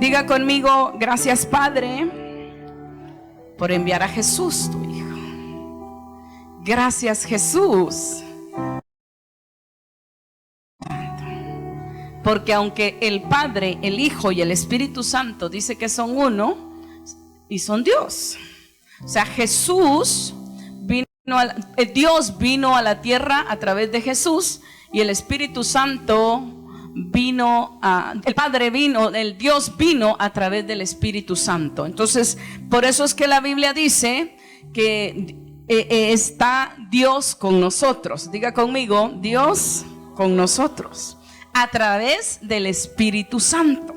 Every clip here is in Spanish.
Diga conmigo: gracias, Padre, por enviar a Jesús, tu Hijo. Gracias, Jesús, porque aunque el Padre, el Hijo y el Espíritu Santo dice que son uno y son Dios, o sea, Dios vino a la tierra a través de Jesús, y el Espíritu Santo vino, el Padre vino, el Dios vino a través del Espíritu Santo. Entonces, por eso es que la Biblia dice que está Dios con nosotros. Diga conmigo: Dios con nosotros a través del Espíritu Santo.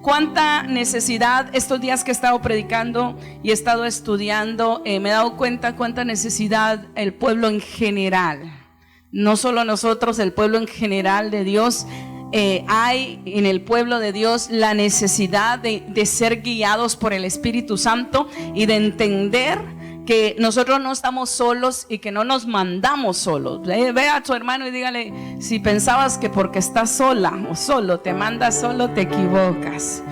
Cuánta necesidad, estos días que he estado predicando y he estado estudiando, me he dado cuenta cuánta necesidad el pueblo en general, no solo nosotros, el pueblo en general de Dios, hay en el pueblo de Dios la necesidad de ser guiados por el Espíritu Santo y de entender que nosotros no estamos solos y que no nos mandamos solos. Ve a tu hermano y dígale: si pensabas que porque estás sola o solo te mandas solo, te equivocas.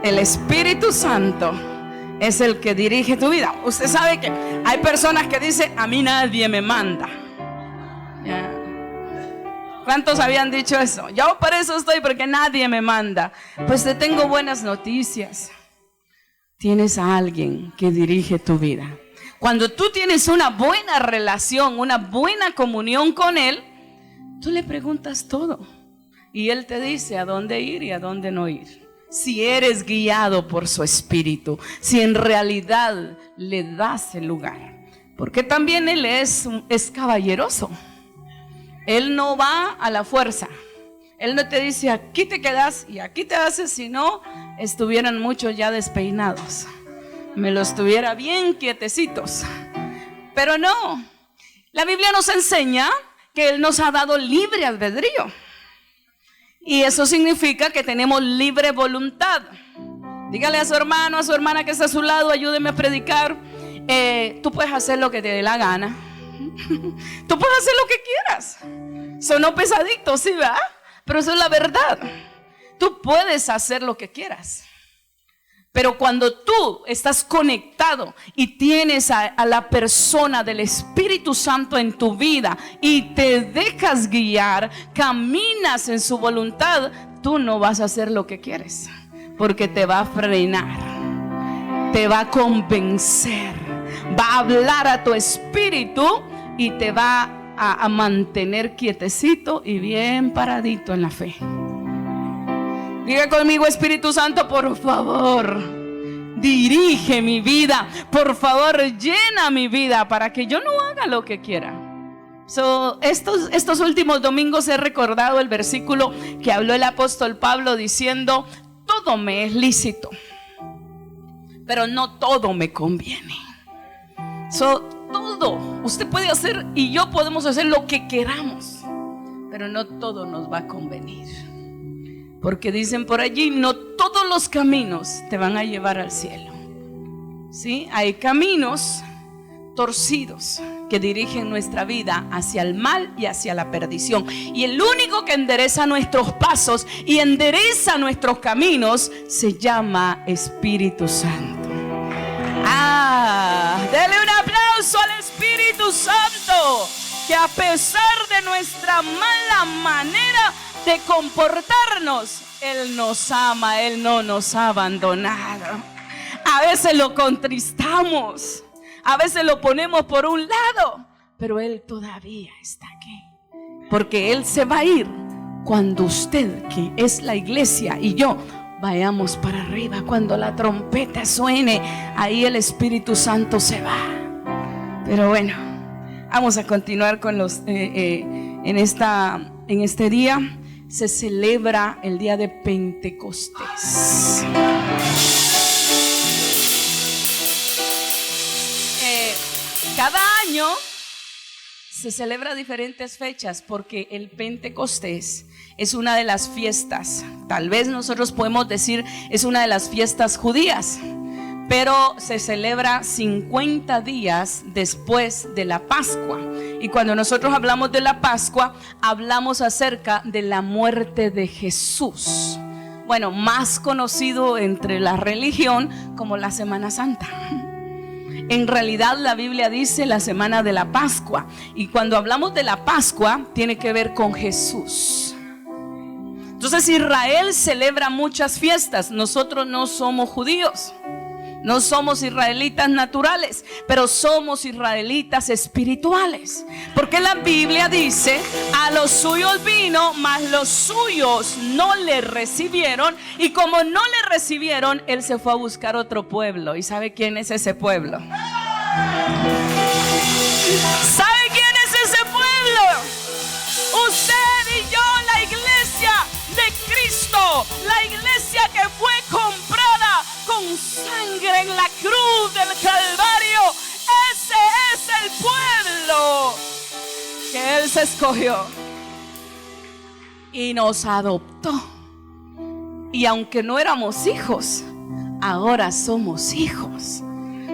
El Espíritu Santo es el que dirige tu vida. Usted sabe que hay personas que dicen: a mí nadie me manda. ¿Ya? ¿Cuántos habían dicho eso? Yo por eso estoy, porque nadie me manda. Pues te tengo buenas noticias. Tienes a alguien que dirige tu vida. Cuando tú tienes una buena relación, una buena comunión con Él, tú le preguntas todo y Él te dice a dónde ir y a dónde no ir. Si eres guiado por su Espíritu, si en realidad le das el lugar. Porque también Él es caballeroso. Él no va a la fuerza. Él no te dice: aquí te quedas y aquí te haces, si no, estuvieran muchos ya despeinados. Me los tuviera bien quietecitos. Pero no, la Biblia nos enseña que Él nos ha dado libre albedrío, y eso significa que tenemos libre voluntad. Dígale a su hermano, a su hermana que está a su lado: ayúdeme a predicar. Tú puedes hacer lo que te dé la gana. Tú puedes hacer lo que quieras. Sonó pesadito, ¿sí, verdad? Pero eso es la verdad. Tú puedes hacer lo que quieras. Pero cuando tú estás conectado y tienes a la persona del Espíritu Santo en tu vida y te dejas guiar, caminas en su voluntad, tú no vas a hacer lo que quieres, porque te va a frenar, te va a convencer, va a hablar a tu espíritu y te va a mantener quietecito y bien paradito en la fe. Diga conmigo: Espíritu Santo, por favor, dirige mi vida. Por favor, llena mi vida para que yo no haga lo que quiera. Estos últimos domingos he recordado el versículo que habló el apóstol Pablo diciendo: todo me es lícito, pero no todo me conviene. Todo, usted puede hacer y yo podemos hacer lo que queramos, pero no todo nos va a convenir. Porque dicen por allí: no todos los caminos te van a llevar al cielo. ¿Sí? Hay caminos torcidos que dirigen nuestra vida hacia el mal y hacia la perdición. Y el único que endereza nuestros pasos y endereza nuestros caminos se llama Espíritu Santo. Dele un aplauso al Espíritu Santo, que a pesar de nuestra mala manera de comportarnos, Él nos ama, Él no nos ha abandonado. A veces lo contristamos, a veces lo ponemos por un lado, pero Él todavía está aquí, porque Él se va a ir cuando usted, que es la iglesia, y yo vayamos para arriba. Cuando la trompeta suene, ahí el Espíritu Santo se va. Pero bueno, vamos a continuar con los en este día se celebra el día de Pentecostés. Cada año se celebra diferentes fechas, porque el Pentecostés es una de las fiestas, tal vez nosotros podemos decir es una de las fiestas judías, pero se celebra 50 días después de la Pascua. Y cuando nosotros hablamos de la Pascua, hablamos acerca de la muerte de Jesús. bueno, más conocido entre la religión como la Semana Santa. En realidad la Biblia dice la semana de la Pascua, y cuando hablamos de la Pascua tiene que ver con Jesús. Entonces Israel celebra muchas fiestas. Nosotros no somos judíos, no somos israelitas naturales, pero somos israelitas espirituales. Porque la Biblia dice: a los suyos vino, mas los suyos no le recibieron. Y como no le recibieron, él se fue a buscar otro pueblo. ¿Y sabe quién es ese pueblo? ¿Sabe quién es ese pueblo? Usted y yo, la iglesia de Cristo, la iglesia que fue comprada con sangre en la cruz del Calvario. Ese es el pueblo que Él se escogió y nos adoptó. Y aunque no éramos hijos, ahora somos hijos.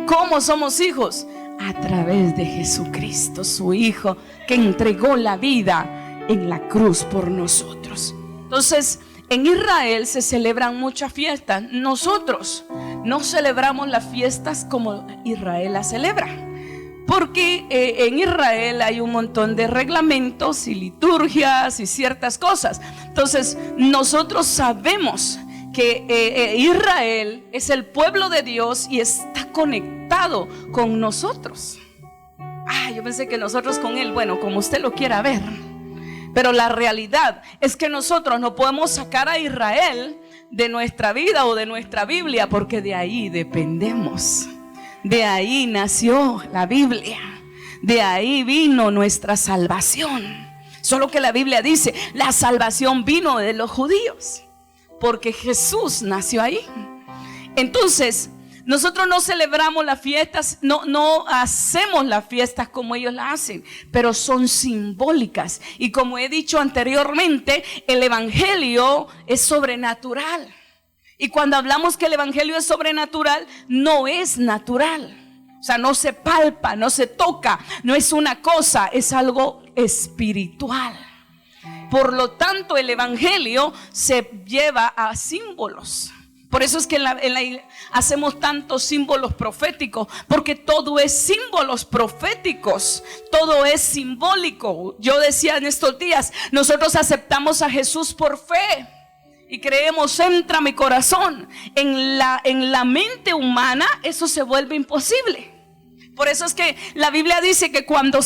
¿Cómo somos hijos? A través de Jesucristo, su Hijo, que entregó la vida en la cruz por nosotros. Entonces, en Israel se celebran muchas fiestas. Nosotros no celebramos las fiestas como Israel las celebra, porque en Israel hay un montón de reglamentos y liturgias y ciertas cosas. Entonces nosotros sabemos que Israel es el pueblo de Dios y está conectado con nosotros. Yo pensé que nosotros con Él, bueno, como usted lo quiera ver. Pero la realidad es que nosotros no podemos sacar a Israel de nuestra vida o de nuestra Biblia, porque de ahí dependemos. De ahí nació la Biblia. De ahí vino nuestra salvación. Solo que la Biblia dice: la salvación vino de los judíos, porque Jesús nació ahí. Entonces, nosotros no celebramos las fiestas, no hacemos las fiestas como ellos las hacen, pero son simbólicas. Y como he dicho anteriormente, el evangelio es sobrenatural. Y cuando hablamos que el evangelio es sobrenatural, no es natural. O sea, no se palpa, no se toca, no es una cosa, es algo espiritual. Por lo tanto, el evangelio se lleva a símbolos. Por eso es que hacemos tantos símbolos proféticos, porque todo es símbolos proféticos, todo es simbólico. Yo decía en estos días, nosotros aceptamos a Jesús por fe y creemos: entra mi corazón. En la mente humana eso se vuelve imposible. Por eso es que la Biblia dice que cuando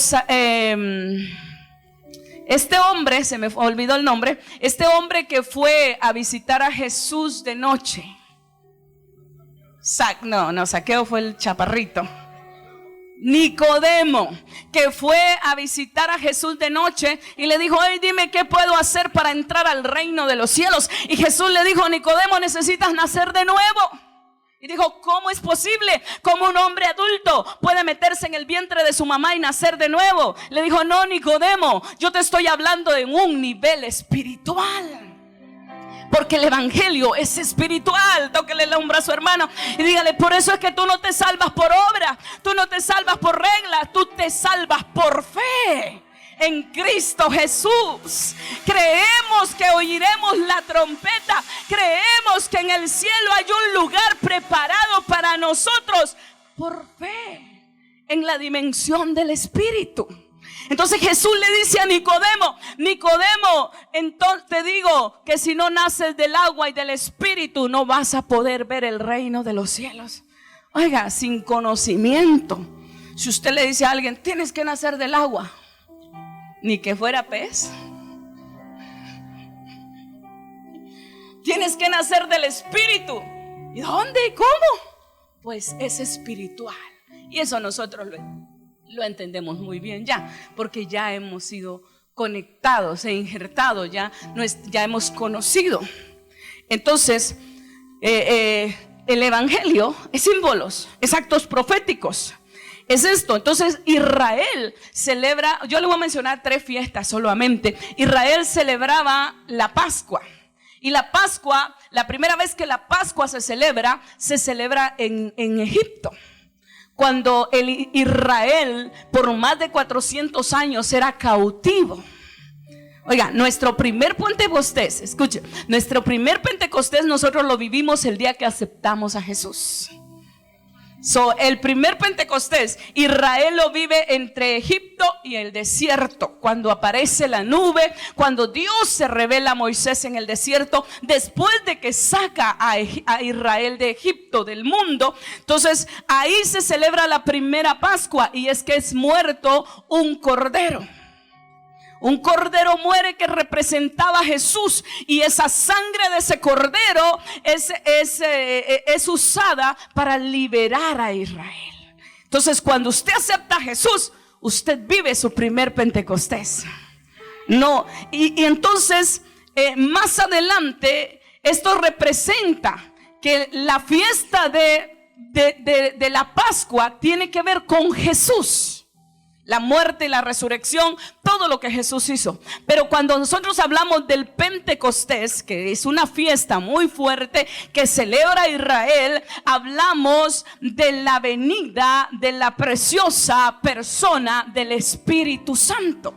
este hombre, se me olvidó el nombre, este hombre que fue a visitar a Jesús de noche, Zaqueo fue el chaparrito. Nicodemo, que fue a visitar a Jesús de noche y le dijo: dime qué puedo hacer para entrar al reino de los cielos. Y Jesús le dijo: Nicodemo, necesitas nacer de nuevo. Y dijo: ¿cómo es posible? ¿Cómo un hombre adulto puede meterse en el vientre de su mamá y nacer de nuevo? Le dijo: no, Nicodemo, yo te estoy hablando en un nivel espiritual, porque el evangelio es espiritual. Tóquele el hombro a su hermano y dígale: por eso es que tú no te salvas por obra, tú no te salvas por reglas, tú te salvas por fe en Cristo Jesús. Creemos que oiremos la trompeta, creemos que en el cielo hay un lugar preparado para nosotros por fe en la dimensión del Espíritu. Entonces Jesús le dice a Nicodemo: Nicodemo, entonces te digo que si no naces del agua y del Espíritu, no vas a poder ver el reino de los cielos. Oiga, sin conocimiento, si usted le dice a alguien: tienes que nacer del agua, ni que fuera pez. Tienes que nacer del Espíritu. ¿Y dónde y cómo? Pues es espiritual. Y eso nosotros lo entendemos muy bien ya, porque ya hemos sido conectados e injertados, ya hemos conocido. Entonces, el evangelio es símbolos, es actos proféticos. Es esto. Entonces Israel celebra, yo le voy a mencionar 3 fiestas solamente. Israel celebraba la Pascua. Y la Pascua, la primera vez que la Pascua se celebra en Egipto. Cuando Israel por más de 400 años era cautivo. Oiga, nuestro primer Pentecostés, escuche, nuestro primer Pentecostés nosotros lo vivimos el día que aceptamos a Jesús. El primer Pentecostés, Israel lo vive entre Egipto y el desierto. Cuando aparece la nube, cuando Dios se revela a Moisés en el desierto, después de que saca a Israel de Egipto, del mundo. Entonces ahí se celebra la primera Pascua, y es que es muerto un cordero. Un cordero muere que representaba a Jesús, y esa sangre de ese cordero es usada para liberar a Israel. Entonces, cuando usted acepta a Jesús, usted vive su primer Pentecostés. No, y entonces más adelante esto representa que la fiesta de la Pascua tiene que ver con Jesús. La muerte y la resurrección, todo lo que Jesús hizo. Pero cuando nosotros hablamos del Pentecostés, que es una fiesta muy fuerte que celebra Israel, hablamos de la venida de la preciosa persona del Espíritu Santo.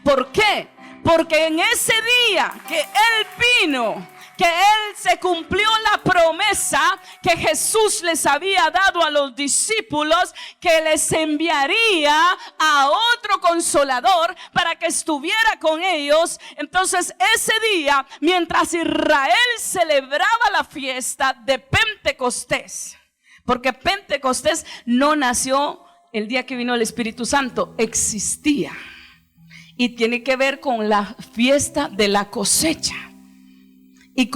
¿Por qué? Porque en ese día que Él vino, que Él se cumplió la promesa que Jesús les había dado a los discípulos, que les enviaría a otro consolador para que estuviera con ellos. Entonces ese día, mientras Israel celebraba la fiesta de Pentecostés, porque Pentecostés no nació el día que vino el Espíritu Santo, existía, y tiene que ver con la fiesta de la cosecha. Y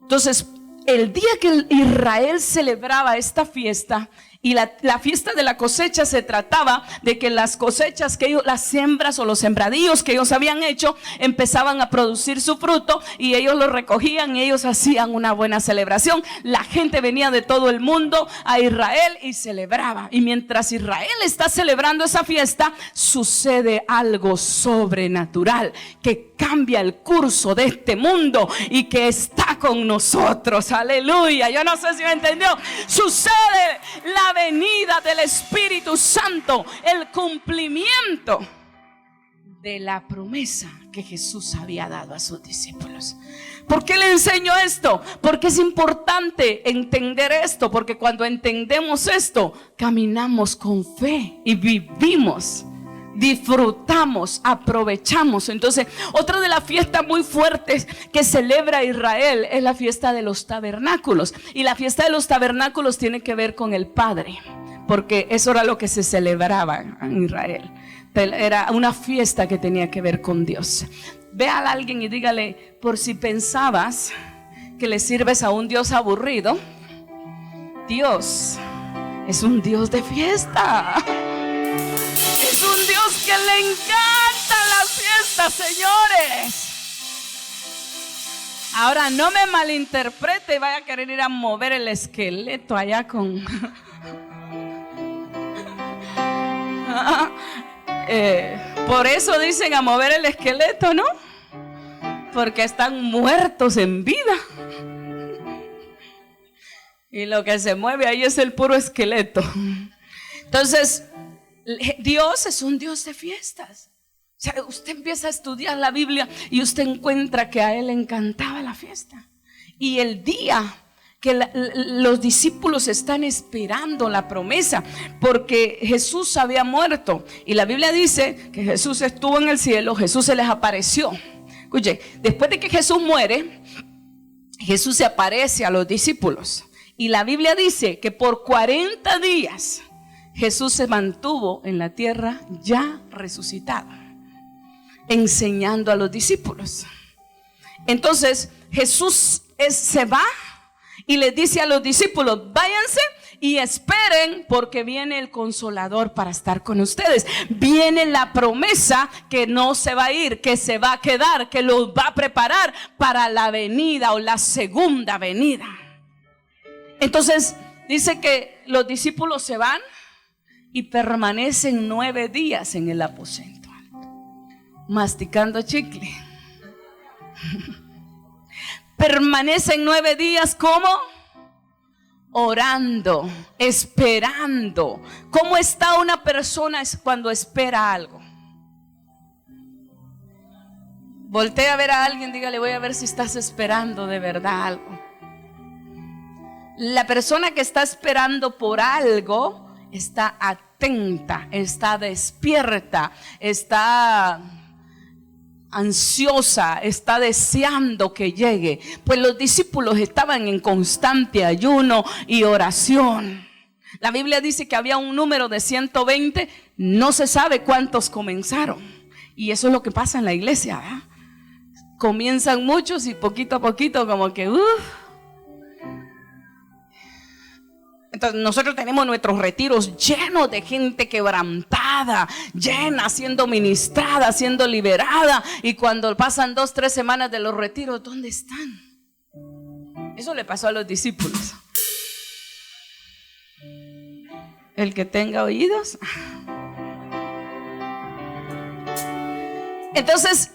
entonces el día que Israel celebraba esta fiesta, y la fiesta de la cosecha se trataba de que las cosechas que ellos, las siembras o los sembradíos que ellos habían hecho, empezaban a producir su fruto, y ellos lo recogían y ellos hacían una buena celebración. La gente venía de todo el mundo a Israel y celebraba. Y mientras Israel está celebrando esa fiesta, sucede algo sobrenatural que cambia el curso de este mundo y que está con nosotros. Aleluya. Yo no sé si me entendió. Sucede la venida del Espíritu Santo, el cumplimiento de la promesa que Jesús había dado a sus discípulos. ¿Por qué le enseño esto? Porque es importante entender esto, porque cuando entendemos esto, caminamos con fe y vivimos, disfrutamos, aprovechamos. Entonces, otra de las fiestas muy fuertes que celebra Israel es la fiesta de los tabernáculos. Y la fiesta de los tabernáculos tiene que ver con el Padre, porque eso era lo que se celebraba en Israel. Era una fiesta que tenía que ver con Dios. Ve a alguien y dígale: por si pensabas que le sirves a un Dios aburrido, Dios es un Dios de fiesta. Es un Dios que le encantan las fiestas, señores. Ahora no me malinterprete y vaya a querer ir a mover el esqueleto allá con por eso dicen a mover el esqueleto, ¿no? Porque están muertos en vida, y lo que se mueve ahí es el puro esqueleto. Entonces, Dios es un Dios de fiestas. O sea, usted empieza a estudiar la Biblia y usted encuentra que a Él le encantaba la fiesta. Y el día que los discípulos están esperando la promesa, porque Jesús había muerto, y la Biblia dice que Jesús estuvo en el cielo, Jesús se les apareció. Escuche, después de que Jesús muere, Jesús se aparece a los discípulos, y la Biblia dice que por 40 días Jesús se mantuvo en la tierra ya resucitado, enseñando a los discípulos. Entonces Jesús se va y les dice a los discípulos: váyanse y esperen, porque viene el Consolador para estar con ustedes. Viene la promesa que no se va a ir, que se va a quedar, que los va a preparar para la venida o la segunda venida. Entonces dice que los discípulos se van y permanecen 9 días en el aposento alto, masticando chicle. Permanecen 9 días, ¿cómo? Orando, esperando. ¿Cómo está una persona cuando espera algo? Voltea a ver a alguien, dígale, voy a ver si estás esperando de verdad algo. La persona que está esperando por algo está atenta, está despierta, está ansiosa, está deseando que llegue. Pues los discípulos estaban en constante ayuno y oración. La Biblia dice que había un número de 120, no se sabe cuántos comenzaron. Y eso es lo que pasa en la iglesia, ¿verdad? Comienzan muchos y poquito a poquito como que Entonces nosotros tenemos nuestros retiros llenos de gente quebrantada, llena, siendo ministrada, siendo liberada. Y cuando pasan 2, 3 semanas de los retiros, ¿dónde están? Eso le pasó a los discípulos. El que tenga oídos. Entonces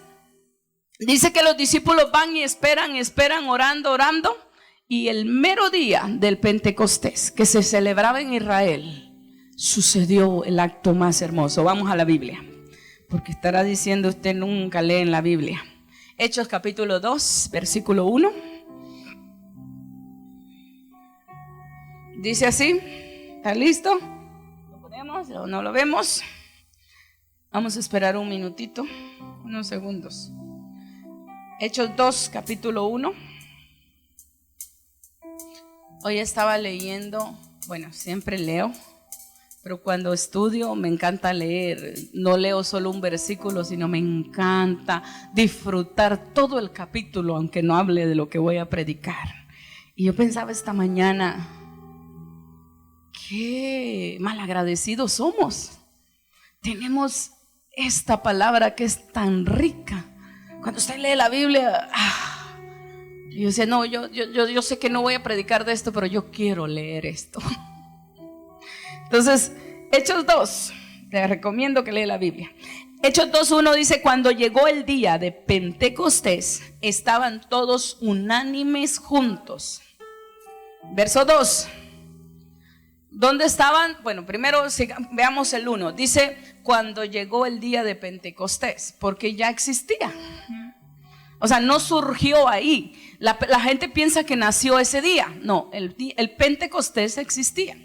dice que los discípulos van y esperan, orando. Y el mero día del Pentecostés, que se celebraba en Israel, sucedió el acto más hermoso. Vamos a la Biblia, porque estará diciendo usted nunca lee en la Biblia. Hechos capítulo 2, versículo 1. Dice así. ¿Está listo? ¿Lo ponemos o no lo vemos? Vamos a esperar un minutito, unos segundos. Hechos 2, capítulo 1. Hoy estaba leyendo, bueno, siempre leo, pero cuando estudio me encanta leer. No leo solo un versículo, sino me encanta disfrutar todo el capítulo, aunque no hable de lo que voy a predicar. Y yo pensaba esta mañana, qué malagradecidos somos. Tenemos esta palabra que es tan rica. Cuando usted lee la Biblia, yo decía, no, yo sé que no voy a predicar de esto, pero yo quiero leer esto. Entonces, Hechos 2, te recomiendo que lea la Biblia. Hechos 2:1 dice, cuando llegó el día de Pentecostés, estaban todos unánimes juntos. Verso 2. ¿Dónde estaban? Bueno, primero veamos el 1. Dice, cuando llegó el día de Pentecostés, porque ya existía. O sea, no surgió ahí. La gente piensa que nació ese día. No, el Pentecostés existía.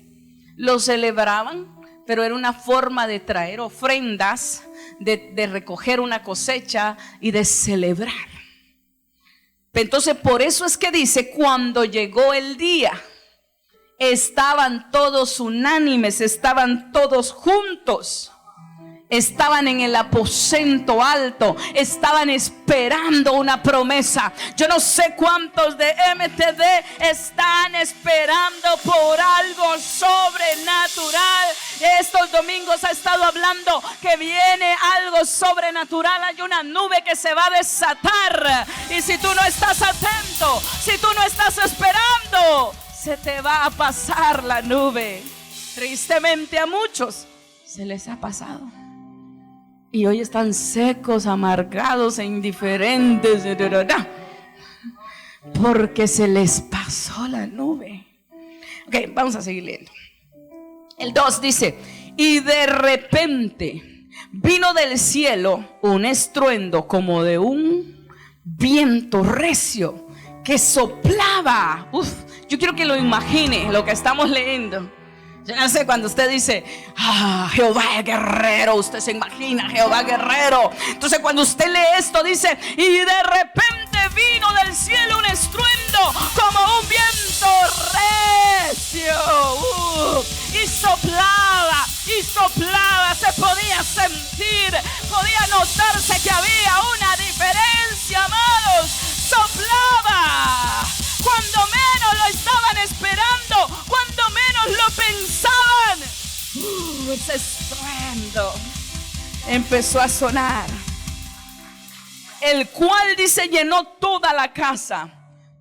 Lo celebraban, pero era una forma de traer ofrendas, de recoger una cosecha y de celebrar. Entonces, por eso es que dice, cuando llegó el día, estaban todos unánimes, estaban todos juntos. Estaban en el aposento alto, estaban esperando una promesa. Yo no sé cuántos de MTD están esperando por algo sobrenatural. Estos domingos ha estado hablando que viene algo sobrenatural. Hay una nube que se va a desatar. Y si tú no estás atento, si tú no estás esperando, se te va a pasar la nube. Tristemente a muchos se les ha pasado. Y hoy están secos, amargados e indiferentes, porque se les pasó la nube. Ok, vamos a seguir leyendo. El 2 dice, y de repente vino del cielo un estruendo como de un viento recio que soplaba. Yo quiero que lo imagine, lo que estamos leyendo. Yo no sé, cuando usted dice, Jehová es guerrero, usted se imagina Jehová guerrero. Entonces cuando usted lee esto dice, y de repente vino del cielo un estruendo como un viento recio, y soplaba, se podía sentir, podía notarse que había una diferencia, amados. Soplaba cuando menos lo estaban esperando, cuando menos lo pensaban. Ese estruendo empezó a sonar, el cual dice llenó toda la casa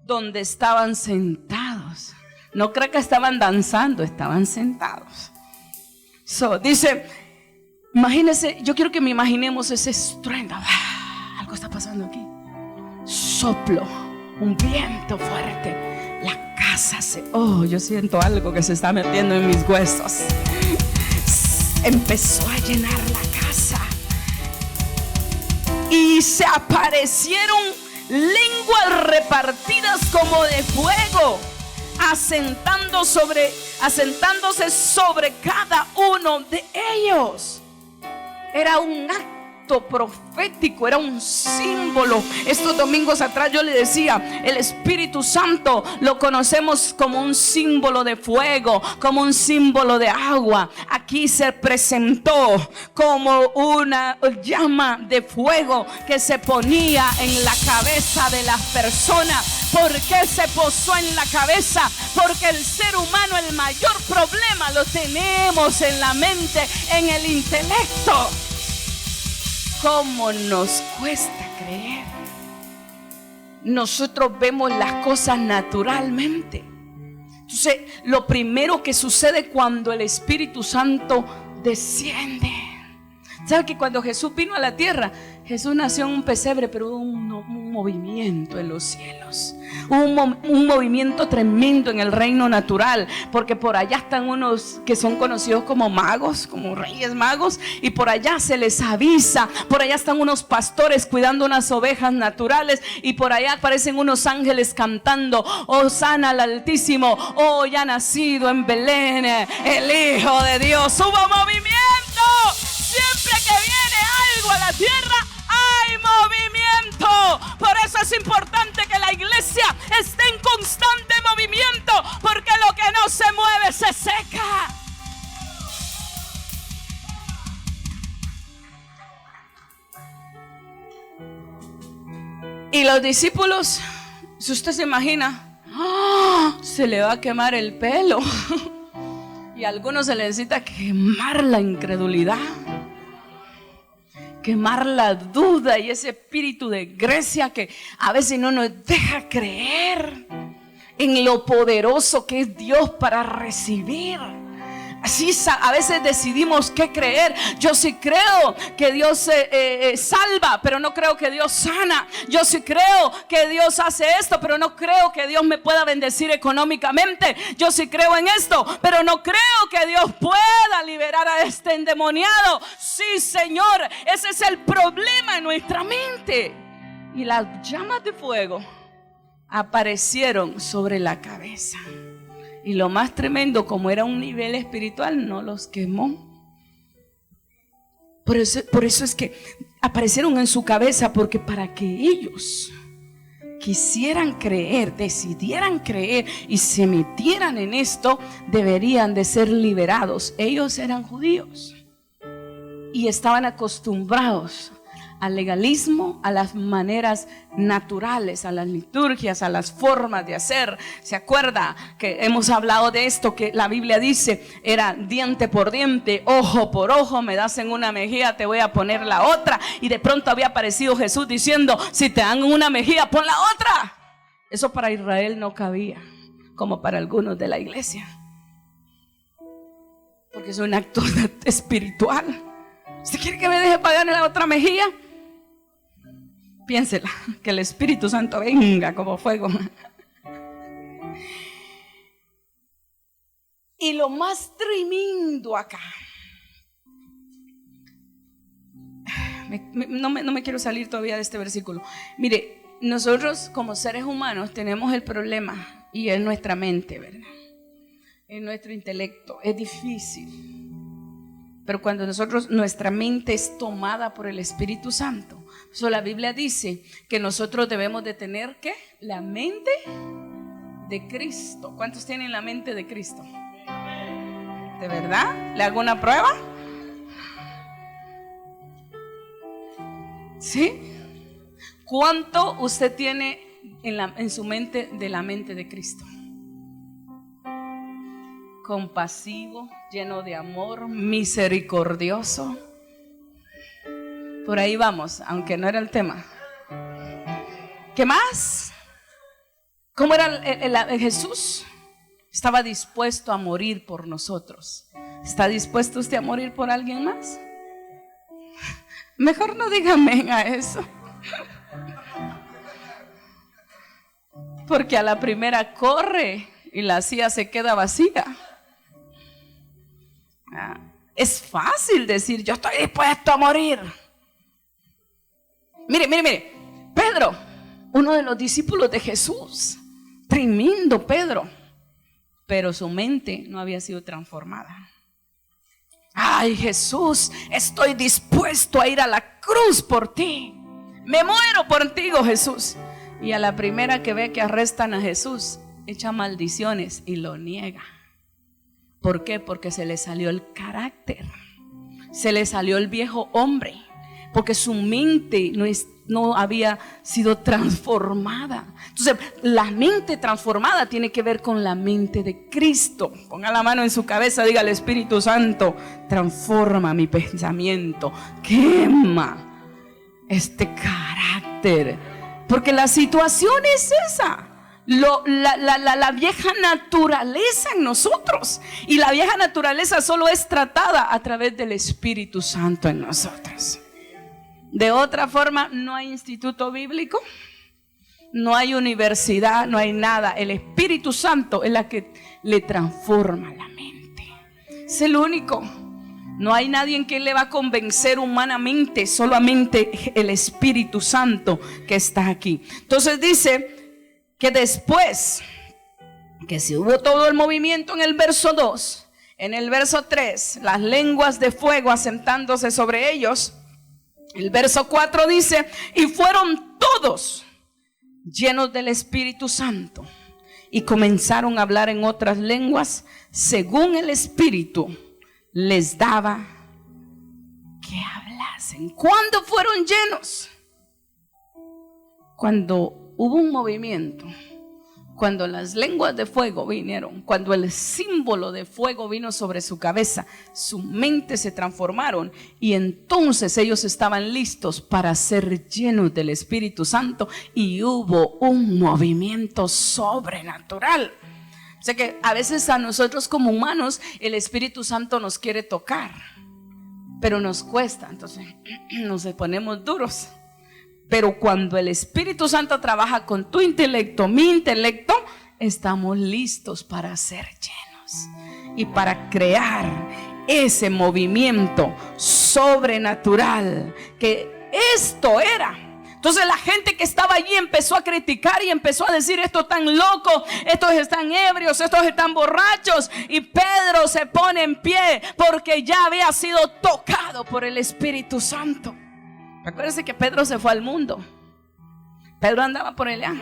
donde estaban sentados. No creo que estaban danzando, estaban sentados. Dice, imagínense, yo quiero que me imaginemos ese estruendo. Algo está pasando aquí. Soplo, un viento fuerte. La casa yo siento algo que se está metiendo en mis huesos. Empezó a llenar la casa y y se aparecieron lenguas repartidas como de fuego, asentándose sobre cada uno de ellos. Era un acto profético, era un símbolo. Estos domingos atrás yo le decía, el Espíritu Santo lo conocemos como un símbolo de fuego, como un símbolo de agua. Aquí se presentó como una llama de fuego que se ponía en la cabeza de las personas. ¿Por qué se posó en la cabeza? Porque el ser humano, el mayor problema lo tenemos en la mente, en el intelecto. ¿Cómo nos cuesta creer? Nosotros vemos las cosas naturalmente. Entonces, lo primero que sucede cuando el Espíritu Santo desciende. ¿Sabe que cuando Jesús vino a la tierra, Jesús nació en un pesebre, pero hubo un movimiento en los cielos? Hubo un movimiento tremendo en el reino natural, porque por allá están unos que son conocidos como magos, como reyes magos, y por allá se les avisa. Por allá están unos pastores cuidando unas ovejas naturales, y por allá aparecen unos ángeles cantando: Hosana al Altísimo, hoy ha nacido en Belén el Hijo de Dios. Hubo movimiento. Siempre que viene algo a la tierra, hay movimiento. Por eso es importante que la iglesia esté en constante movimiento, porque lo que no se mueve se seca. Y los discípulos, si usted se imagina, se le va a quemar el pelo. Y a algunos se les necesita quemar la incredulidad, quemar la duda y ese espíritu de Grecia que a veces no nos deja creer en lo poderoso que es Dios para recibir. Así a veces decidimos qué creer. Yo sí creo que Dios salva, pero no creo que Dios sana. Yo sí creo que Dios hace esto, pero no creo que Dios me pueda bendecir económicamente. Yo sí creo en esto, pero no creo que Dios pueda liberar a este endemoniado. Sí, Señor, ese es el problema en nuestra mente. Y las llamas de fuego aparecieron sobre la cabeza. Y lo más tremendo, como era un nivel espiritual, no los quemó. Por eso es que aparecieron en su cabeza, porque para que ellos quisieran creer, decidieran creer y se metieran en esto, deberían de ser liberados. Ellos eran judíos y estaban acostumbrados al legalismo, a las maneras naturales, a las liturgias, a las formas de hacer. ¿Se acuerda que hemos hablado de esto? Que la Biblia dice, era diente por diente, ojo por ojo, me das en una mejilla, te voy a poner la otra. Y de pronto había aparecido Jesús diciendo, si te dan una mejilla, pon la otra. Eso para Israel no cabía, como para algunos de la iglesia, porque es un acto espiritual. ¿Usted quiere que me deje pagar en la otra mejilla? Piénsela, que el Espíritu Santo venga como fuego. Y lo más tremendo acá, no me quiero salir todavía de este versículo. Mire, nosotros como seres humanos tenemos el problema, y es nuestra mente, ¿verdad? Es nuestro intelecto, es difícil. Pero cuando nuestra mente es tomada por el Espíritu Santo, la Biblia dice que nosotros debemos de tener ¿qué? La mente de Cristo. ¿Cuántos tienen la mente de Cristo? ¿De verdad? ¿Le hago una prueba? ¿Sí? ¿Cuánto usted tiene en su mente de la mente de Cristo? Compasivo, lleno de amor, misericordioso. Por ahí vamos, aunque no era el tema. ¿Qué más? ¿Cómo era Jesús? Estaba dispuesto a morir por nosotros. ¿Está dispuesto usted a morir por alguien más? Mejor no diga amén a eso, porque a la primera corre y la silla se queda vacía. Es fácil decir, yo estoy dispuesto a morir. Mire, Pedro, uno de los discípulos de Jesús, tremendo Pedro, pero su mente no había sido transformada. Ay, Jesús, estoy dispuesto a ir a la cruz por ti, me muero por ti, Jesús. Y a la primera que ve que arrestan a Jesús, echa maldiciones y lo niega. ¿Por qué? Porque se le salió el carácter, se le salió el viejo hombre, porque su mente no había sido transformada. Entonces, la mente transformada tiene que ver con la mente de Cristo. Ponga la mano en su cabeza, diga al Espíritu Santo: transforma mi pensamiento, quema este carácter. Porque la situación es esa. La vieja naturaleza en nosotros. Y la vieja naturaleza solo es tratada a través del Espíritu Santo en nosotros. De otra forma, no hay instituto bíblico, no hay universidad, no hay nada. El Espíritu Santo es la que le transforma la mente. Es el único. No hay nadie en quien le va a convencer humanamente, solamente el Espíritu Santo que está aquí. Entonces dice que después que se hubo todo el movimiento en el verso 2, en el verso 3, las lenguas de fuego asentándose sobre ellos. El verso 4 dice: y fueron todos llenos del Espíritu Santo y comenzaron a hablar en otras lenguas según el Espíritu les daba que hablasen. ¿Cuándo fueron llenos? Cuando hubo un movimiento, cuando las lenguas de fuego vinieron, cuando el símbolo de fuego vino sobre su cabeza, su mente se transformaron y entonces ellos estaban listos para ser llenos del Espíritu Santo y hubo un movimiento sobrenatural. O sea que a veces a nosotros como humanos el Espíritu Santo nos quiere tocar, pero nos cuesta, entonces nos ponemos duros. Pero cuando el Espíritu Santo trabaja con tu intelecto, mi intelecto, estamos listos para ser llenos y para crear ese movimiento sobrenatural que esto era. Entonces la gente que estaba allí empezó a criticar y empezó a decir: estos están locos, estos están ebrios, estos están borrachos. Y Pedro se pone en pie porque ya había sido tocado por el Espíritu Santo. Acuérdense que Pedro se fue al mundo. Pedro andaba por allá.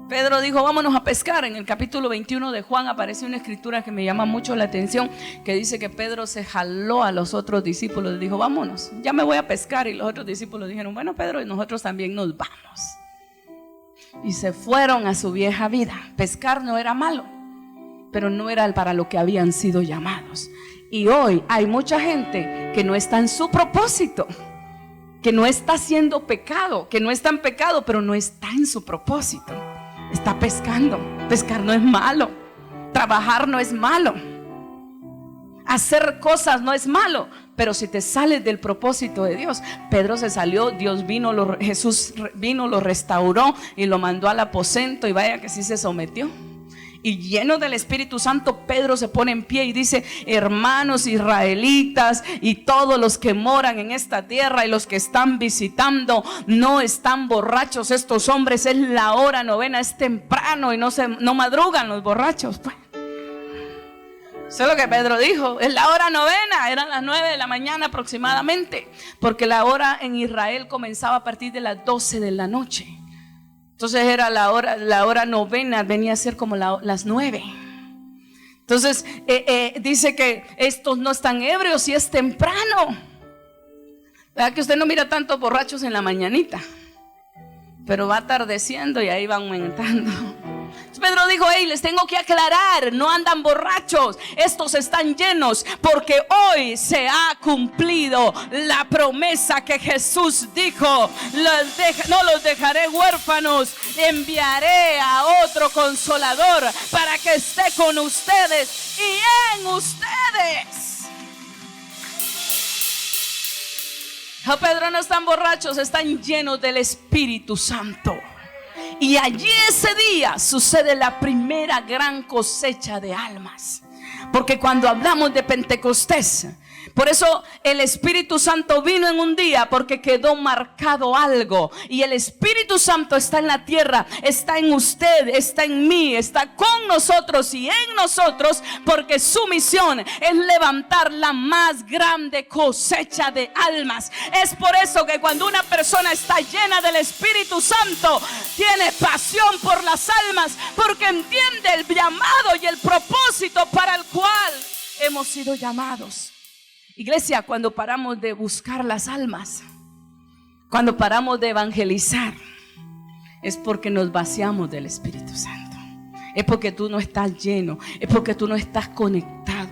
Pedro dijo: vámonos a pescar. En el capítulo 21 de Juan aparece una escritura que me llama mucho la atención, que dice que Pedro se jaló a los otros discípulos y dijo: vámonos, ya me voy a pescar. Y los otros discípulos dijeron: bueno, Pedro, y nosotros también nos vamos. Y se fueron a su vieja vida. Pescar no era malo, pero no era para lo que habían sido llamados. Y hoy hay mucha gente que no está en su propósito, que no está haciendo pecado, que no está en pecado, pero no está en su propósito. Está pescando. Pescar no es malo. Trabajar no es malo. Hacer cosas no es malo. Pero si te sales del propósito de Dios. Pedro se salió, Jesús vino, lo restauró y lo mandó al aposento. Y vaya que sí se sometió. Y lleno del Espíritu Santo, Pedro se pone en pie y dice: hermanos israelitas y todos los que moran en esta tierra y los que están visitando, no están borrachos estos hombres, es la hora novena, es temprano y no madrugan los borrachos. Pues eso es lo que Pedro dijo, es la hora novena, eran las 9 de la mañana aproximadamente, porque la hora en Israel comenzaba a partir de las 12 de la noche. Entonces era la hora novena, venía a ser como las 9. Entonces dice que estos no están ebrios y es temprano. ¿Verdad que usted no mira tantos borrachos en la mañanita? Pero va atardeciendo y ahí van aumentando. Pedro dijo: hey, les tengo que aclarar, no andan borrachos, estos están llenos, porque hoy se ha cumplido la promesa que Jesús dijo: no los dejaré huérfanos, enviaré a otro consolador para que esté con ustedes y en ustedes. Oh, Pedro, no están borrachos, están llenos del Espíritu Santo. Y allí ese día sucede la primera gran cosecha de almas. Porque cuando hablamos de Pentecostés, Por eso el Espíritu Santo vino en un día, porque quedó marcado algo. Y el Espíritu Santo está en la tierra, está en usted, está en mí, está con nosotros y en nosotros, porque su misión es levantar la más grande cosecha de almas. Es por eso que cuando una persona está llena del Espíritu Santo, tiene pasión por las almas, porque entiende el llamado y el propósito para el cual hemos sido llamados. Iglesia, cuando paramos de buscar las almas, cuando paramos de evangelizar, es porque nos vaciamos del Espíritu Santo. Es porque tú no estás lleno, es porque tú no estás conectado.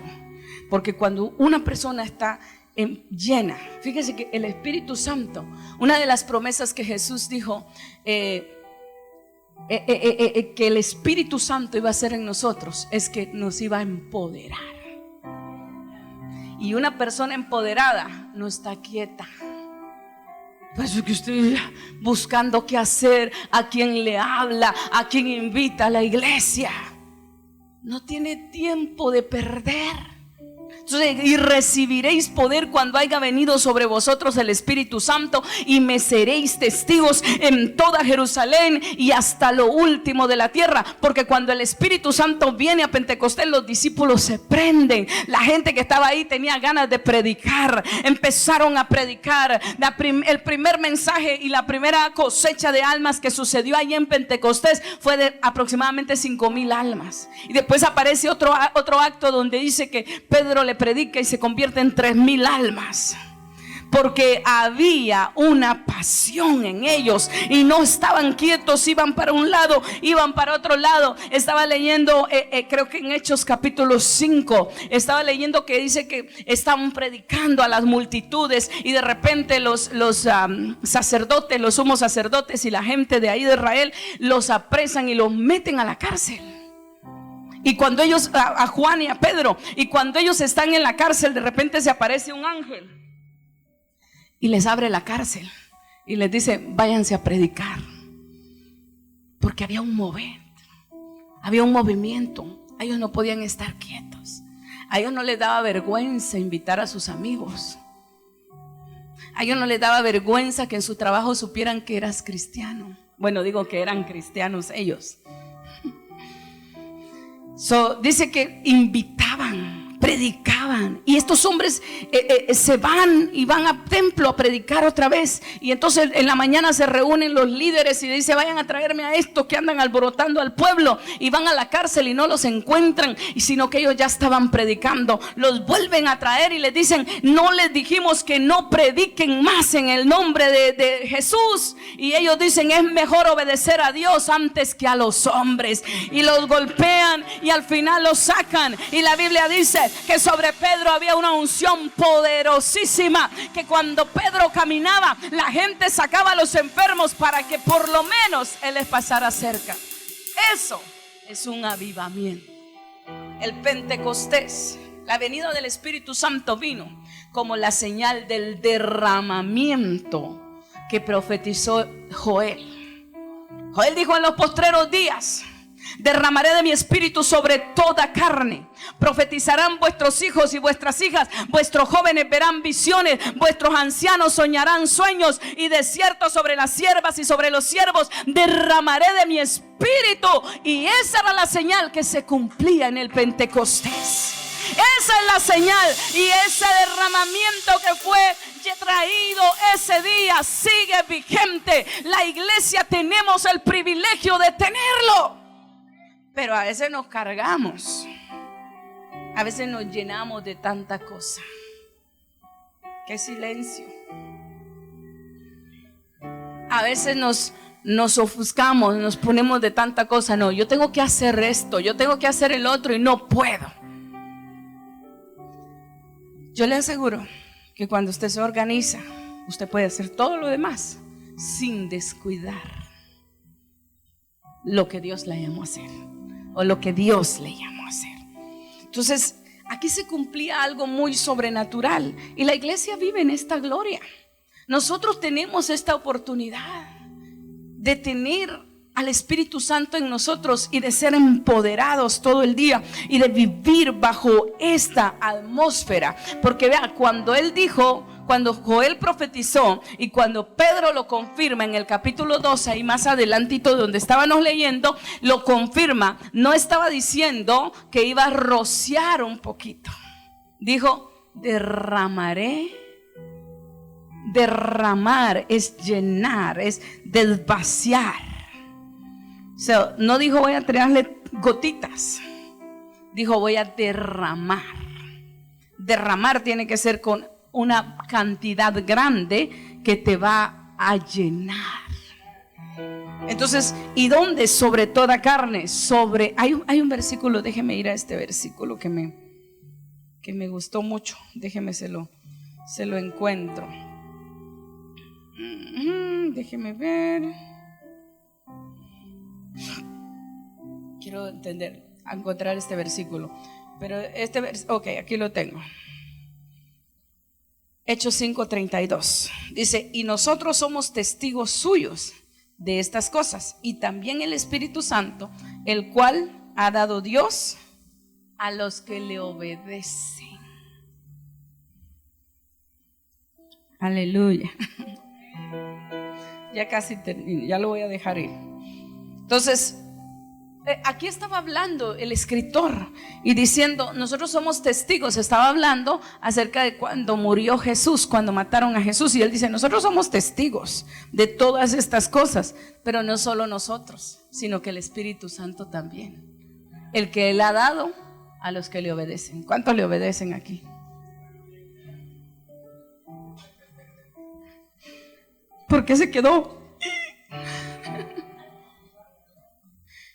Porque cuando una persona está llena, fíjese que el Espíritu Santo, una de las promesas que Jesús dijo, que el Espíritu Santo iba a hacer en nosotros, es que nos iba a empoderar. Y una persona empoderada no está quieta. Pues que usted buscando qué hacer, a quién le habla, a quién invita a la iglesia. No tiene tiempo de perder. Entonces, y recibiréis poder cuando haya venido sobre vosotros el Espíritu Santo, y me seréis testigos en toda Jerusalén y hasta lo último de la tierra. Porque cuando el Espíritu Santo viene a Pentecostés, los discípulos se prenden. La gente que estaba ahí tenía ganas de predicar, empezaron a predicar. El primer mensaje y la primera cosecha de almas que sucedió ahí en Pentecostés fue de aproximadamente 5,000 almas. Y después aparece otro acto donde dice que Pedro le predica y se convierte en 3,000 almas, porque había una pasión en ellos y no estaban quietos, iban para un lado, iban para otro lado. Estaba leyendo, creo que en Hechos capítulo 5, estaba leyendo que dice que estaban predicando a las multitudes, y de repente los sacerdotes, los sumos sacerdotes y la gente de ahí de Israel los apresan y los meten a la cárcel. Y cuando ellos, a Juan y a Pedro, y cuando ellos están en la cárcel, de repente se aparece un ángel y les abre la cárcel y les dice: váyanse a predicar. Porque había un movimiento. A ellos no podían estar quietos. A ellos no les daba vergüenza invitar a sus amigos. A ellos no les daba vergüenza que en su trabajo supieran que eras cristiano. Bueno, digo que eran cristianos ellos. Dice que invitaban, predicaban, y estos hombres se van y van al templo a predicar otra vez. Y entonces en la mañana se reúnen los líderes y dice: vayan a traerme a estos que andan alborotando al pueblo. Y van a la cárcel y no los encuentran, sino que ellos ya estaban predicando. Los vuelven a traer y les dicen: no les dijimos que no prediquen más en el nombre de Jesús. Y ellos dicen: es mejor obedecer a Dios antes que a los hombres. Y los golpean y al final los sacan. Y la Biblia dice que sobre Pedro había una unción poderosísima, que cuando Pedro caminaba, la gente sacaba a los enfermos para que por lo menos él les pasara cerca. Eso es un avivamiento. El Pentecostés, la venida del Espíritu Santo, vino como la señal del derramamiento que profetizó Joel. Joel dijo: en los postreros días derramaré de mi espíritu sobre toda carne. Profetizarán vuestros hijos y vuestras hijas, vuestros jóvenes verán visiones, vuestros ancianos soñarán sueños, y de cierto sobre las siervas y sobre los siervos derramaré de mi espíritu. Y esa era la señal que se cumplía en el Pentecostés. Esa es la señal, y ese derramamiento que fue traído ese día sigue vigente. La iglesia tenemos el privilegio de tenerlo. Pero a veces nos cargamos, a veces nos llenamos de tanta cosa. Qué silencio. A veces nos ofuscamos, nos ponemos de tanta cosa. No, yo tengo que hacer esto, yo tengo que hacer el otro y no puedo. Yo le aseguro que cuando usted se organiza, usted puede hacer todo lo demás sin descuidar lo que Dios le llamó a hacer, o lo que Dios le llamó a hacer. Entonces, aquí se cumplía algo muy sobrenatural, y la iglesia vive en esta gloria. Nosotros tenemos esta oportunidad de tener al Espíritu Santo en nosotros y de ser empoderados todo el día y de vivir bajo esta atmósfera. Porque vea, cuando él dijo, cuando Joel profetizó y cuando Pedro lo confirma en el capítulo 12 y más adelantito donde estábamos leyendo, lo confirma. No estaba diciendo que iba a rociar un poquito. Dijo, derramaré. Derramar es llenar, es desvaciar. O sea, no dijo voy a tirarle gotitas. Dijo voy a derramar. Derramar tiene que ser con una cantidad grande que te va a llenar. Entonces, ¿y dónde? Sobre toda carne. Hay un versículo, déjeme ir a este versículo que me gustó mucho. Déjeme se lo encuentro. Déjeme ver. Quiero encontrar este versículo. Pero ok, aquí lo tengo. Hechos 5:32. Dice, y nosotros somos testigos suyos de estas cosas, y también el Espíritu Santo, el cual ha dado Dios a los que le obedecen. Aleluya. Ya casi termino, ya lo voy a dejar ir. Entonces, aquí estaba hablando el escritor y diciendo, nosotros somos testigos. Estaba hablando acerca de cuando murió Jesús, cuando mataron a Jesús, y él dice, nosotros somos testigos de todas estas cosas, pero no solo nosotros, sino que el Espíritu Santo también, el que él ha dado a los que le obedecen. ¿Cuántos le obedecen aquí? ¿Por qué se quedó?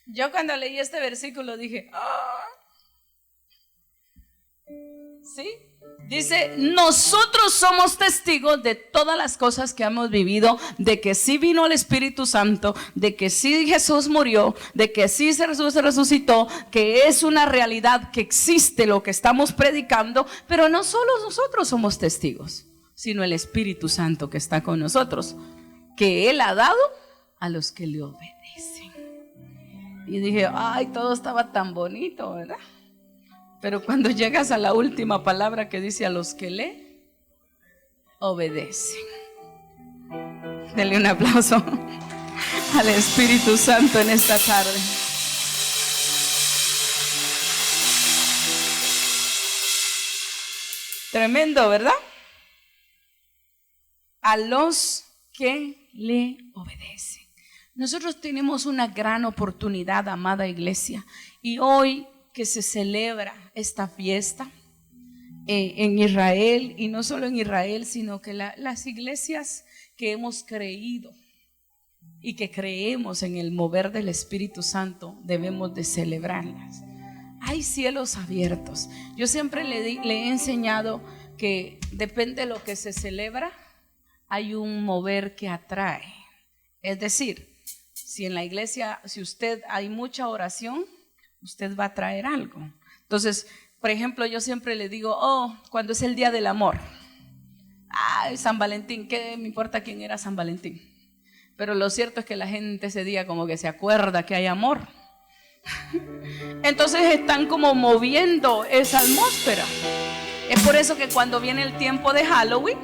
Yo cuando leí este versículo dije, ¿sí? Dice, nosotros somos testigos de todas las cosas que hemos vivido, de que sí vino el Espíritu Santo, de que sí Jesús murió, de que sí Jesús se resucitó, que es una realidad, que existe lo que estamos predicando, pero no solo nosotros somos testigos, sino el Espíritu Santo que está con nosotros, que Él ha dado a los que le obedecen. Y dije, ay, todo estaba tan bonito, ¿verdad? Pero cuando llegas a la última palabra que dice a los que le obedecen. Denle un aplauso al Espíritu Santo en esta tarde. Tremendo, ¿verdad? A los que le obedecen. Nosotros tenemos una gran oportunidad, amada iglesia, y hoy que se celebra esta fiesta en Israel, y no solo en Israel, sino que las iglesias que hemos creído y que creemos en el mover del Espíritu Santo, debemos de celebrarlas. Hay cielos abiertos. Yo siempre le he enseñado que depende de lo que se celebra, hay un mover que atrae. Es decir, si en la iglesia, si usted hay mucha oración, usted va a traer algo. Entonces, por ejemplo, yo siempre le digo, cuando es el día del amor, San Valentín, ¿qué me importa quién era San Valentín? Pero lo cierto es que la gente ese día como que se acuerda que hay amor. Entonces están como moviendo esa atmósfera. Es por eso que cuando viene el tiempo de Halloween,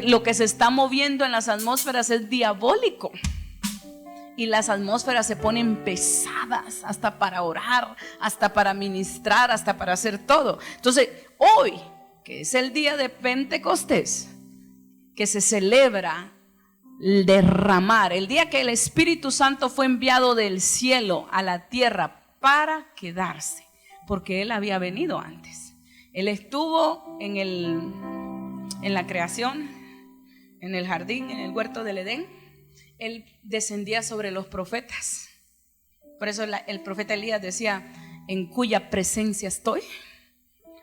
lo que se está moviendo en las atmósferas es diabólico. Y las atmósferas se ponen pesadas, hasta para orar, hasta para ministrar, hasta para hacer todo. Entonces, hoy, que es el día de Pentecostés, que se celebra el derramar, el día que el Espíritu Santo fue enviado del cielo a la tierra para quedarse, porque Él había venido antes. Él estuvo en la creación, en el jardín, en el huerto del Edén. Él descendía sobre los profetas. Por eso el profeta Elías decía, en cuya presencia estoy.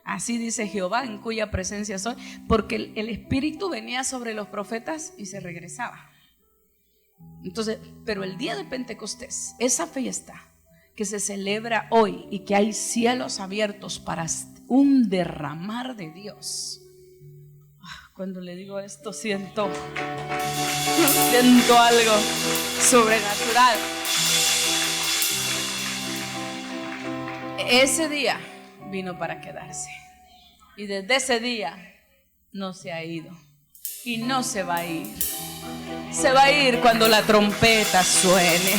Así dice Jehová, en cuya presencia estoy. Porque el Espíritu venía sobre los profetas y se regresaba. Entonces, pero el día de Pentecostés, esa fiesta que se celebra hoy y que hay cielos abiertos para un derramar de Dios. Cuando le digo esto siento algo. sobrenatural. Ese día vino para quedarse. Y desde ese día no se ha ido. Y no se va a ir. Se va a ir cuando la trompeta suene.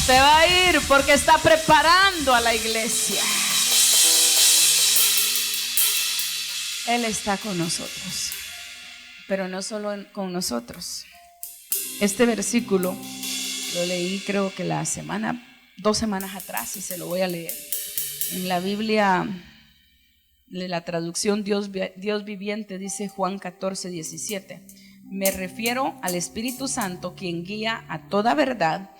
Se va a ir porque está preparando a la iglesia. Él está con nosotros. Pero no solo con nosotros. Este versículo lo leí creo que 2 semanas atrás, y se lo voy a leer. En la Biblia, de la traducción Dios viviente, dice Juan 14:17. Me refiero al Espíritu Santo, quien guía a toda verdad.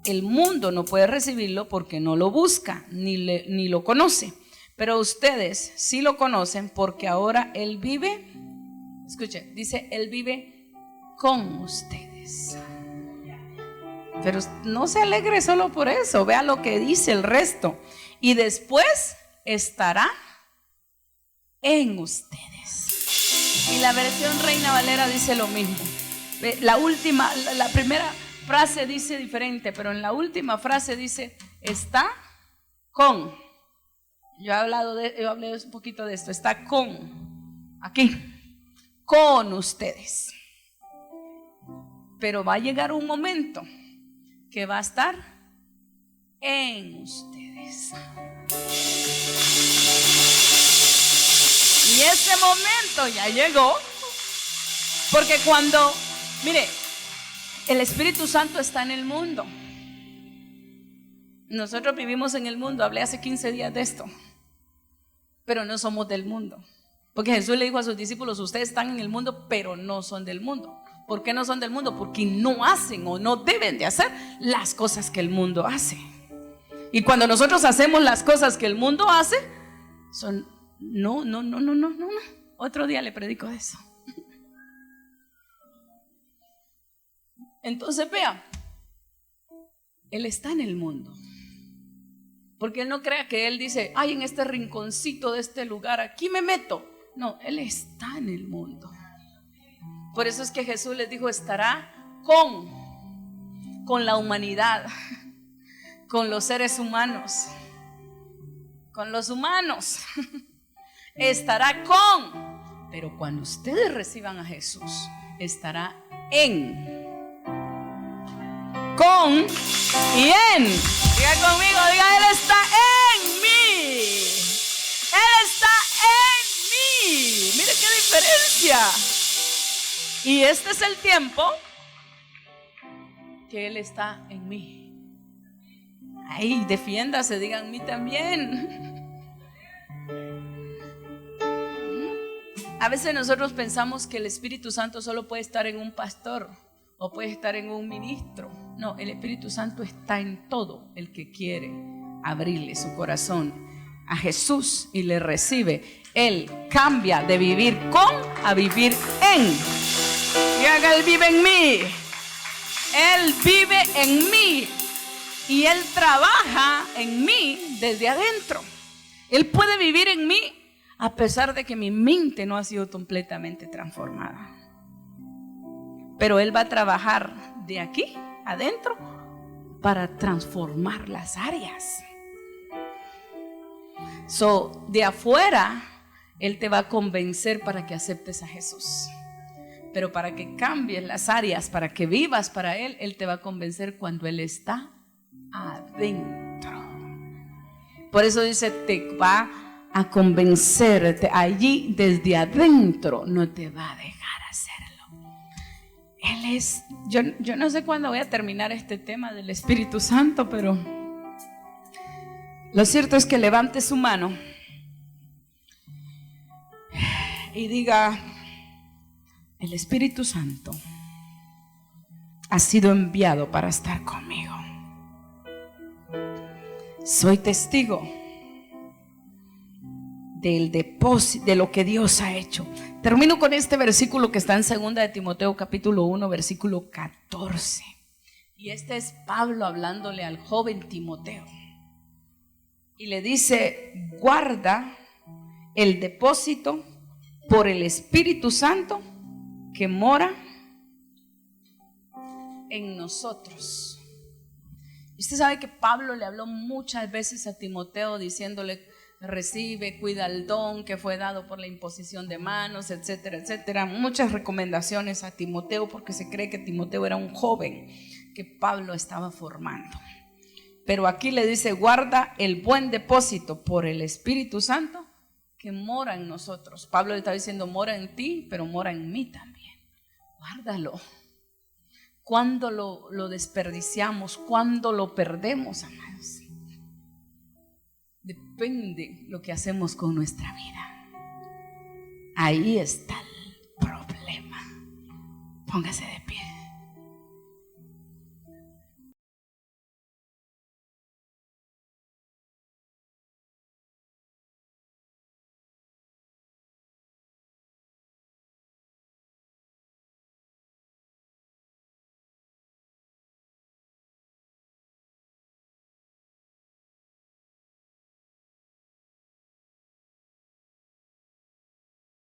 El mundo no puede recibirlo porque no lo busca ni lo conoce. Pero ustedes sí lo conocen porque ahora Él vive. Escuche, dice Él vive con ustedes. Pero no se alegre solo por eso. Vea lo que dice el resto. Y después estará en ustedes. Y la versión Reina Valera dice lo mismo. La primera frase dice diferente, pero en la última frase dice está con. Yo hablé un poquito de esto. Está con, aquí, con ustedes. Pero va a llegar un momento que va a estar en ustedes. Y ese momento ya llegó. Porque mire, el Espíritu Santo está en el mundo. Nosotros vivimos en el mundo. Hablé hace 15 días de esto. Pero no somos del mundo. Porque Jesús le dijo a sus discípulos: ustedes están en el mundo, pero no son del mundo. ¿Por qué no son del mundo? Porque no hacen o no deben de hacer las cosas que el mundo hace. Y cuando nosotros hacemos las cosas que el mundo hace, son no. Otro día le predico de eso. Entonces vea, Él está en el mundo. Porque Él no crea que Él dice: ay, en este rinconcito de este lugar, aquí me meto. No, Él está en el mundo. Por eso es que Jesús les dijo: estará con la humanidad, con los seres humanos, con los humanos. Estará con. Pero cuando ustedes reciban a Jesús, estará con y en. Diga conmigo, diga: Él está en mí. Él está en mí. Mire qué diferencia. Y este es el tiempo que Él está en mí. Ay, defiéndase, digan: mí también. A veces nosotros pensamos que el Espíritu Santo solo puede estar en un pastor o puede estar en un ministro. No, el Espíritu Santo está en todo el que quiere abrirle su corazón a Jesús y le recibe. Él cambia de vivir con a vivir en. Y haga: Él vive en mí. Él vive en mí. Y Él trabaja en mí desde adentro. Él puede vivir en mí a pesar de que mi mente no ha sido completamente transformada. Pero Él va a trabajar de aquí adentro para transformar las áreas. De afuera Él te va a convencer para que aceptes a Jesús. Pero para que cambies las áreas, para que vivas para Él, Él te va a convencer cuando Él está adentro. Por eso dice: te va a convencerte allí desde adentro, no te va a dejar hacerlo. Él es, yo no sé cuándo voy a terminar este tema del Espíritu Santo, pero lo cierto es que levante su mano y diga: el Espíritu Santo ha sido enviado para estar conmigo. Soy testigo del depósito, de lo que Dios ha hecho. Termino con este versículo que está en 2 de Timoteo capítulo 1 versículo 14. Y este es Pablo hablándole al joven Timoteo. Y le dice: guarda el depósito por el Espíritu Santo que mora en nosotros. Usted sabe que Pablo le habló muchas veces a Timoteo diciéndole: recibe, cuida el don que fue dado por la imposición de manos, etcétera, etcétera. Muchas recomendaciones a Timoteo, porque se cree que Timoteo era un joven que Pablo estaba formando. Pero aquí le dice: guarda el buen depósito por el Espíritu Santo que mora en nosotros. Pablo le está diciendo: mora en ti, pero mora en mí también. Guárdalo. ¿Cuándo lo desperdiciamos? ¿Cuándo lo perdemos, amados? Depende lo que hacemos con nuestra vida. Ahí está el problema. Póngase de pie.